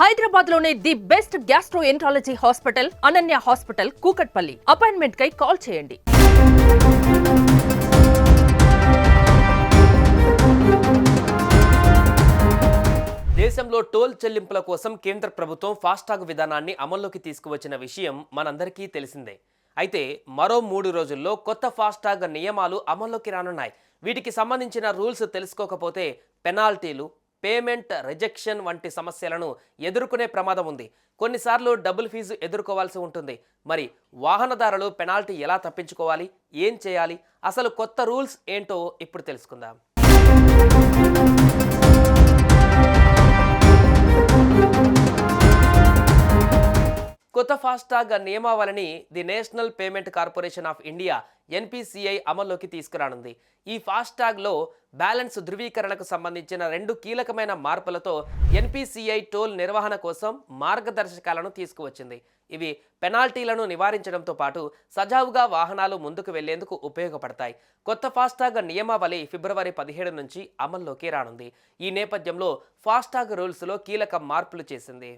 హైదరాబాద్ లోనే the best gastroenterology hospital Ananya hospital Kukatpally. Appointment కై call చేయండి. దేశంలో టోల్ చెల్లింపుల కోసం కేంద్ర ప్రభుత్వం ఫాస్టాగ్ విధానాన్ని అమల్లోకి తీసుకువచ్చిన విషయం మనందరికీ తెలిసిందే. అయితే మరో 3 రోజుల్లో కొత్త ఫాస్టాగ్ నియమాలు అమల్లోకి రానున్నాయి. వీటికి సంబంధించిన రూల్స్ తెలుసుకోకపోతే పెనాల్టీలు, పేమెంట్ రిజెక్షన్ వంటి సమస్యలను ఎదుర్కొనే ప్రమాదం ఉంది. కొన్నిసార్లు డబుల్ ఫీజు ఎదుర్కోవాల్సి ఉంటుంది. మరి వాహనదారులు పెనాల్టీ ఎలా తప్పించుకోవాలి, ఏం చేయాలి, అసలు కొత్త రూల్స్ ఏంటో ఇప్పుడు తెలుసుకుందాం. కొత్త ఫాస్టాగ్ నియమావళిని the national payment corporation of India NPCI అమల్లోకి తీసుకురానుంది. ఈ ఫాస్టాగ్లో బ్యాలెన్స్ ధృవీకరణకు సంబంధించిన 2 కీలకమైన మార్పులతో NPCI టోల్ నిర్వహణ కోసం మార్గదర్శకాలను తీసుకువచ్చింది. ఇవి పెనాల్టీలను నివారించడంతో పాటు సజావుగా వాహనాలు ముందుకు వెళ్లేందుకు ఉపయోగపడతాయి. కొత్త ఫాస్టాగ్ నియమావళి ఫిబ్రవరి 17 నుంచి అమల్లోకి రానుంది. ఈ నేపథ్యంలో ఫాస్టాగ్ రూల్స్లో కీలక మార్పులు చేసింది.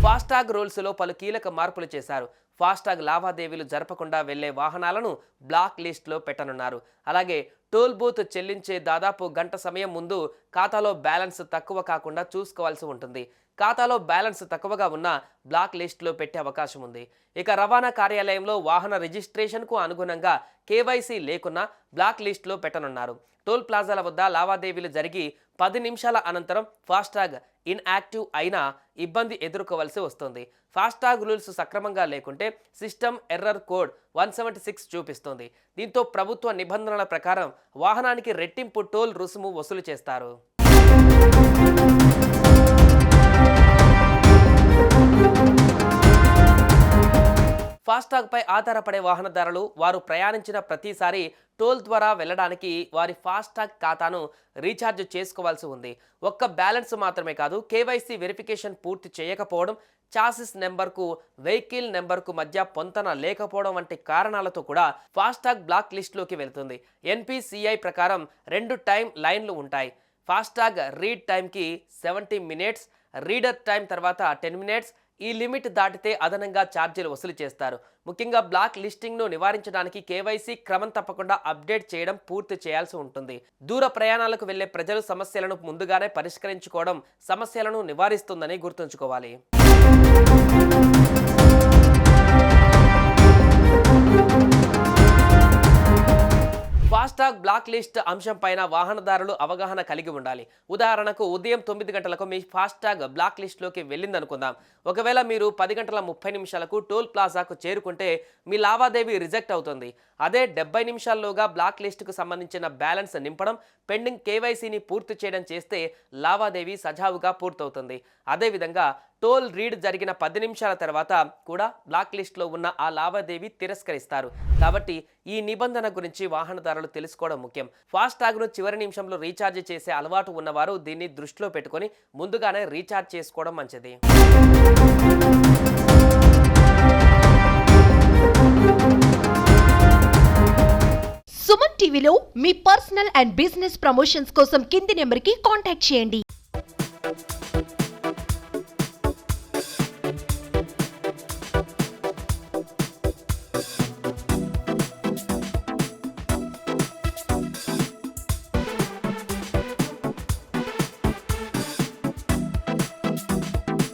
ఫాస్టాగ్ రూల్స్లో పలు కీలక మార్పులు చేశారు. ఫాస్టాగ్ లావాదేవీలు జరపకుండా వెళ్లే వాహనాలను బ్లాక్ లిస్ట్లో పెట్టనున్నారు. అలాగే టోల్ బూత్ చెల్లించే దాదాపు గంట సమయం ముందు ఖాతాలో బ్యాలెన్స్ తక్కువ కాకుండా చూసుకోవాల్సి ఉంటుంది. ఖాతాలో బ్యాలెన్స్ తక్కువగా ఉన్న బ్లాక్ లిస్ట్లో పెట్టే అవకాశం ఉంది. ఇక రవాణా కార్యాలయంలో వాహన రిజిస్ట్రేషన్కు అనుగుణంగా KYC లేకున్నా బ్లాక్ లిస్ట్లో పెట్టనున్నారు. టోల్ ప్లాజాల వద్ద లావాదేవీలు జరిగి 10 నిమిషాల అనంతరం ఫాస్టాగ్ ఇన్యాక్టివ్ అయినా ఇబ్బంది ఎదుర్కోవాల్సి వస్తుంది. ఫాస్టాగ్ రూల్స్ సక్రమంగా లేకుంటే సిస్టమ్ ఎర్రర్ కోడ్ 176 చూపిస్తుంది. దీంతో ప్రభుత్వ నిబంధనల ప్రకారం వాహనానికి రెట్టింపు టోల్ రుసుము వసూలు చేస్తారు. ఫాస్టాగ్ పై ఆధారపడే వాహనదారులు వారు ప్రయాణించిన ప్రతిసారి టోల్ ద్వారా వెళ్ళడానికి వారి ఫాస్టాగ్ ఖాతాను రీఛార్జ్ చేసుకోవాల్సి ఉంది. ఒక్క బ్యాలెన్స్ మాత్రమే కాదు, KYC వెరిఫికేషన్ పూర్తి చేయకపోవడం, చాసిస్ నెంబర్కు వెహికల్ నెంబర్కు మధ్య పొంతన లేకపోవడం వంటి కారణాలతో కూడా ఫాస్టాగ్ బ్లాక్ లిస్ట్లోకి వెళ్తుంది. NPCI ప్రకారం 2 టైం లైన్లు ఉంటాయి. ఫాస్టాగ్ రీడ్ టైంకి 70 మినిట్స్, రీడర్ టైం తర్వాత 10 మినిట్స్. ఈ లిమిట్ దాటితే అదనంగా ఛార్జీలు వసూలు చేస్తారు. ముఖ్యంగా బ్లాక్ లిస్టింగ్ను నివారించడానికి KYC క్రమం తప్పకుండా అప్డేట్ చేయడం పూర్తి చేయాల్సి ఉంటుంది. దూర ప్రయాణాలకు వెళ్లే ప్రజలు సమస్యలను ముందుగానే పరిష్కరించుకోవడం సమస్యలను నివారిస్తుందని గుర్తుంచుకోవాలి. ఫాస్టాగ్ బ్లాక్ లిస్ట్ అంశం పైన వాహనదారులు అవగాహన కలిగి ఉండాలి. ఉదాహరణకు ఉదయం 9 గంటలకు మీ ఫాస్టాగ్ బ్లాక్ లిస్ట్లోకి వెళ్ళిందనుకుందాం. ఒకవేళ మీరు 10 గంటల 30 నిమిషాలకు టోల్ ప్లాజాకు చేరుకుంటే మీ లావాదేవీ రిజెక్ట్ అవుతుంది. అదే 70 నిమిషాల్లోగా బ్లాక్ లిస్టుకు సంబంధించిన బ్యాలెన్స్ నింపడం, పెండింగ్ KYCని పూర్తి చేయడం చేస్తే లావాదేవీ సజావుగా పూర్తవుతుంది. అదేవిధంగా టోల్ రీడ్ జరిగిన 10 నిమిషాల తర్వాత కూడా బ్లాక్ లిస్ట్లో ఉన్న ఆ లావాదేవీ తిరస్కరిస్తారు. కాబట్టి ఈ నిబంధన గురించి వాహనదారులు తెలుసుకోవడం ముఖ్యం. ఫాస్టాగ్ను చివరి నిమిషంలో రీఛార్జ్ చేసే అలవాటు ఉన్నవారు దీన్ని దృష్టిలో పెట్టుకొని ముందుగానే రీఛార్జ్ చేసుకోవడం మంచిది. సుమన్ టీవీలో మీ పర్సనల్ అండ్ బిజినెస్ ప్రమోషన్స్ కోసం కింది నెంబర్కి కాంటాక్ట్ చేయండి.